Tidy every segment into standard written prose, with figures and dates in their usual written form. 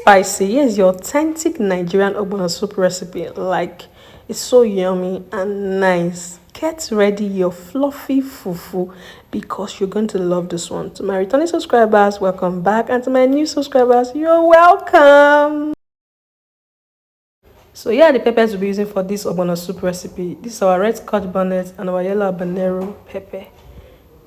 Amyspicy. Here's your authentic Nigerian Ogbono soup recipe. Like, it's so yummy and nice. Get ready your fluffy fufu because you're going to love this one. To my returning subscribers, welcome back. And to my new subscribers, you're welcome. So here are the peppers we'll be using for this Ogbono soup recipe. This is our red scotch bonnet and our yellow habanero pepper.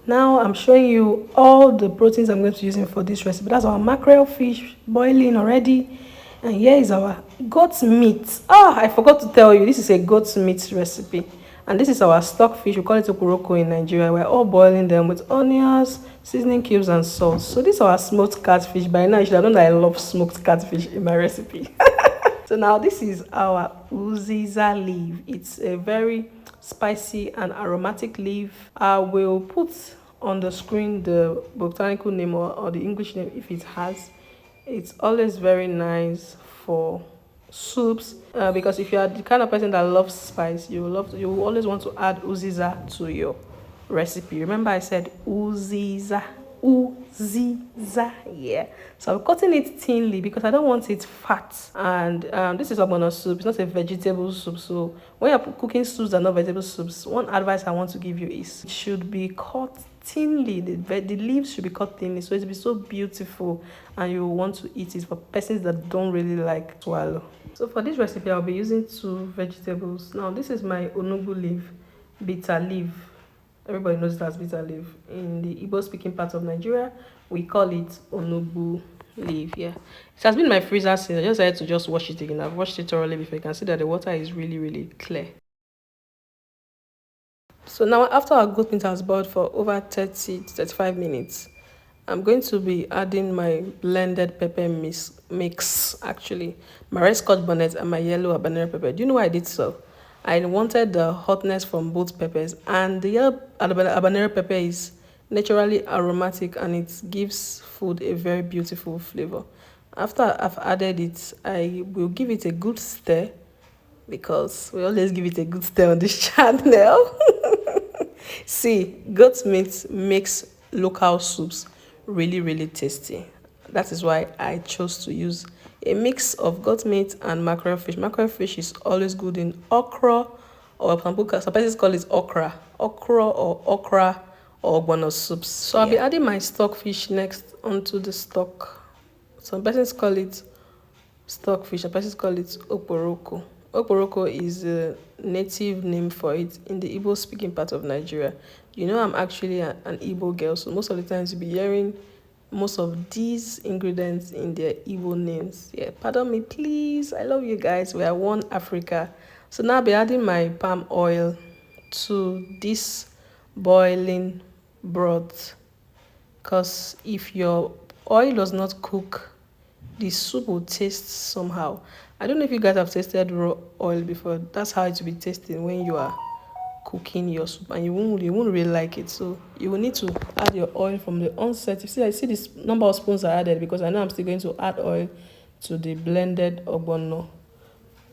Now I'm showing you all the proteins I'm going to be using for this recipe. That's our mackerel fish boiling already. And here is our goat meat. I forgot to tell you, this is a goat meat recipe. And this is our stock fish. We call it okuroko in Nigeria. We're all boiling them with onions, seasoning cubes, and salt. So this is our smoked catfish. By now you should have known that I love smoked catfish in my recipe. So now this is our uziza leaf. It's a very spicy and aromatic leaf. I will put on the screen the botanical name or the English name if it has. It's always very nice for soups because if you are the kind of person that loves spice, you will always want to add uziza to your recipe. Remember I said uziza. Yeah, so I'm cutting it thinly because I don't want it fat. And this is Ogbono soup. It's not a vegetable soup, so when you're cooking soups that are not vegetable soups, one advice I want to give you is it should be cut thinly. The leaves should be cut thinly so it will be so beautiful and you want to eat it for persons that don't really like swallow. So for this recipe I'll be using 2 vegetables. Now this is my onugbu leaf, bitter leaf. Everybody knows that's bitter leaf. In the Igbo speaking part of Nigeria, we call it onugbu leaf. Yeah, it has been in my freezer since. I just had to just wash it again. I've washed it thoroughly before. You can see that the water is really clear. So now after our goat meat has boiled for over 30 to 35 minutes, I'm going to be adding my blended pepper mix actually. My red scotch bonnet and my yellow habanero pepper. Do you know why I did so? I wanted the hotness from both peppers, and the yellow habanero pepper is naturally aromatic and it gives food a very beautiful flavor. After I've added it, I will give it a good stir because we always give it a good stir on this channel. See, goat meat makes local soups really tasty. That is why I chose to use a mix of goat meat and mackerel fish. Mackerel fish is always good in okra, or some places call it okra or okra or Ogbono soups. So I'll be adding my stock fish next onto the stock. Some persons call it stock fish, some persons call it okporoko. Okporoko is a native name for it in the Igbo speaking part of Nigeria. You know I'm actually an Igbo girl, so most of the times you'll be hearing most of these ingredients in their Igbo names. Yeah, pardon me please, I love you guys, we are one Africa. So now I'll be adding my palm oil to this boiling broth, because if your oil does not cook, the soup will taste somehow. I don't know if you guys have tasted raw oil before. That's how it will be tasting when you are cooking your soup, and you won't really like it. So you will need to add your oil from the onset. You see, I see this number of spoons I added because I know I'm still going to add oil to the blended ogbono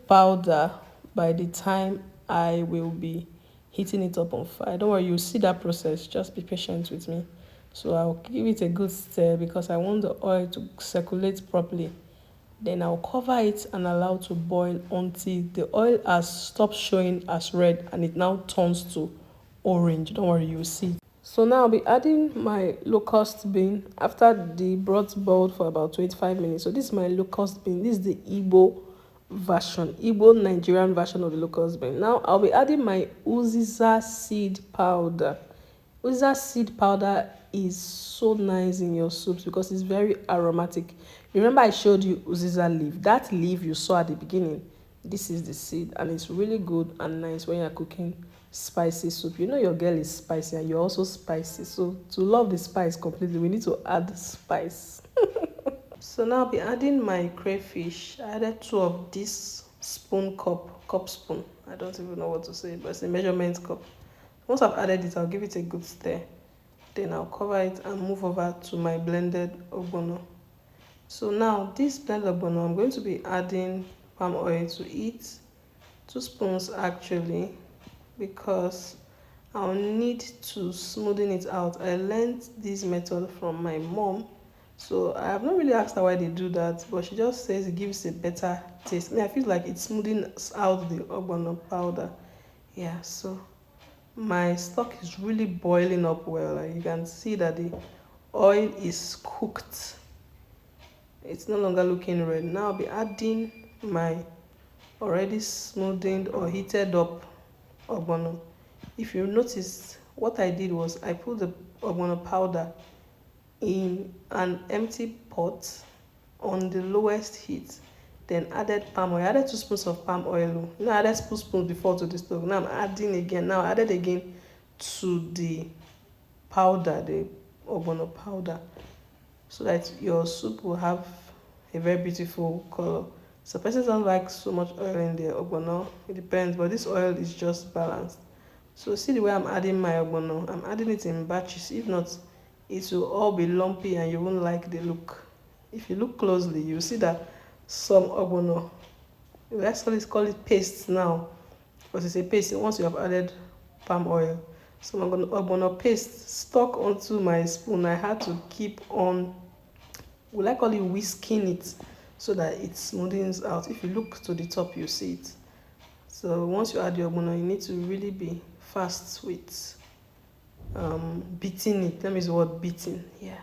powder by the time I will be heating it up on fire. Don't worry, you'll see that process. Just be patient with me. So I'll give it a good stir because I want the oil to circulate properly. Then I'll cover it and allow to boil until the oil has stopped showing as red and it now turns to orange. Don't worry, you'll see. So now I'll be adding my locust bean after the broth boiled for about 25 minutes. So this is my locust bean. This is the Igbo version, Igbo Nigerian version of the locust bean. Now I'll be adding my uziza seed powder. Uziza seed powder is so nice in your soups because it's very aromatic. Remember I showed you uziza leaf. That leaf you saw at the beginning, this is the seed, and it's really good and nice when you're cooking spicy soup. You know your girl is spicy and you're also spicy, so to love the spice completely we need to add spice. So now I'll be adding my crayfish. I added 2 of this cup spoon. I don't even know what to say, but it's a measurement cup. Once I've added it, I'll give it a good stir. Then I'll cover it and move over to my blended ogbono. So now this blended ogbono, I'm going to be adding palm oil to it, 2 spoons actually, because I'll need to smoothen it out. I learned this method from my mom So I have not really asked her why they do that, but she just says it gives a better taste. I feel like it's smoothing out the ogbono powder. Yeah, so my stock is really boiling up well. Like you can see that the oil is cooked. It's no longer looking red. Now I'll be adding my already smoothened or heated up ogbono. If you notice, what I did was I put the ogbono powder in an empty pot on the lowest heat, then added palm oil. I added 2 spoons of palm oil. I added 2 spoons before to the stove. Now I'm adding again. Now I added again to the powder, the ogbono powder, so that your soup will have a very beautiful color. So persons don't like so much oil in their ogbono. It depends, but this oil is just balanced. So see the way I'm adding my ogbono. I'm adding it in batches. If not, it will all be lumpy and you won't like the look. If you look closely, you'll see that some ogbono, let's call it paste now, because it's a paste once you have added palm oil. So I'm going to ogbono paste stuck onto my spoon. I had to keep on, will I call it whisking it, so that it smoothens out. If you look to the top, you see it. So once you add your ogbono, you need to really be fast with beating it. Let me use the word beating. Yeah.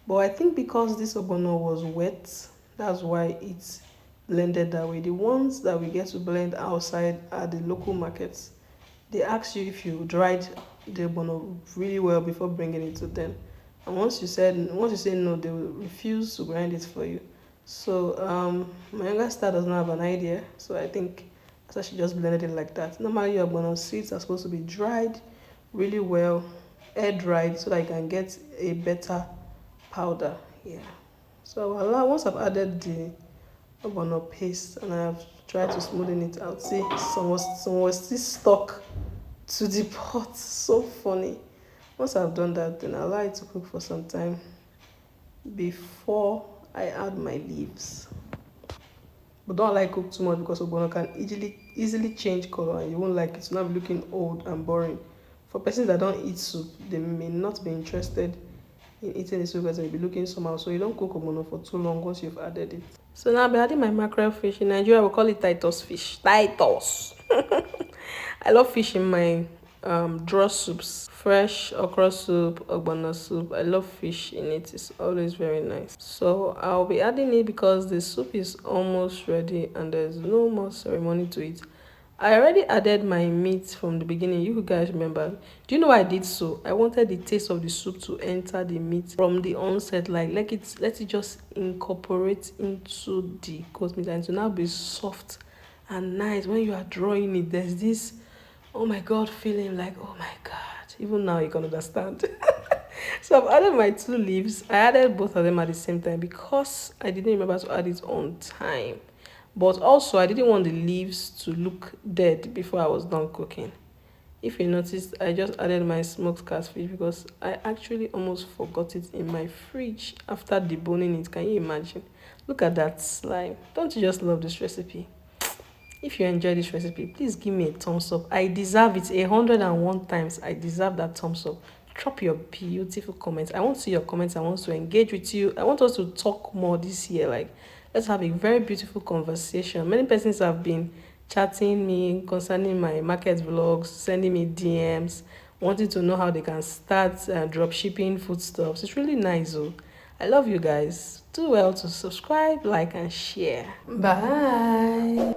But I think because this ogbono was wet, that's why it's blended that way. The ones that we get to blend outside at the local markets, they ask you if you dried the ogbono really well before bringing it to them. And once you say no, they will refuse to grind it for you. So my younger sister does not have an idea, so I think that's why she just blended it like that. Normally your ogbono seeds are supposed to be dried really well, air dried, so that you can get a better powder. Yeah. So once I've added the ogbono paste and I've tried to smoothen it out, see some was still stuck to the pot. So funny. Once I've done that, then I allow it to cook for some time before I add my leaves. But don't allow it cook too much, because ogbono can easily change color and you won't like it to not be looking old and boring. For persons that don't eat soup, they may not be interested in eating the soup because they'll be looking somehow. So you don't cook ogbono for too long once you've added it. So now I'll be adding my mackerel fish. In Nigeria, we call it Titus fish. Titus. I love fish in my draw soups. Fresh okra soup, ogbono soup. I love fish in it. It's always very nice. So I'll be adding it because the soup is almost ready and there's no more ceremony to it. I already added my meat from the beginning. You guys remember. Do you know why I did so? I wanted the taste of the soup to enter the meat from the onset. Like let it just incorporate into the goat meat and to now be soft and nice. When you are drawing it, there's this, oh my God, feeling like, oh my God. Even now you can understand. So I've added my 2 leaves. I added both of them at the same time because I didn't remember to add it on time. But also, I didn't want the leaves to look dead before I was done cooking. If you noticed, I just added my smoked catfish because I actually almost forgot it in my fridge after deboning it. Can you imagine? Look at that slime. Don't you just love this recipe? If you enjoy this recipe, please give me a thumbs up. I deserve it 101 times. I deserve that thumbs up. Drop your beautiful comments. I want to see your comments. I want to engage with you. I want us to talk more this year. Like, let's have a very beautiful conversation. Many persons have been chatting me concerning my market vlogs, sending me DMs, wanting to know how they can start drop shipping foodstuffs. It's really nice. Oh, I love you guys. Do well to subscribe, like, and share. Bye.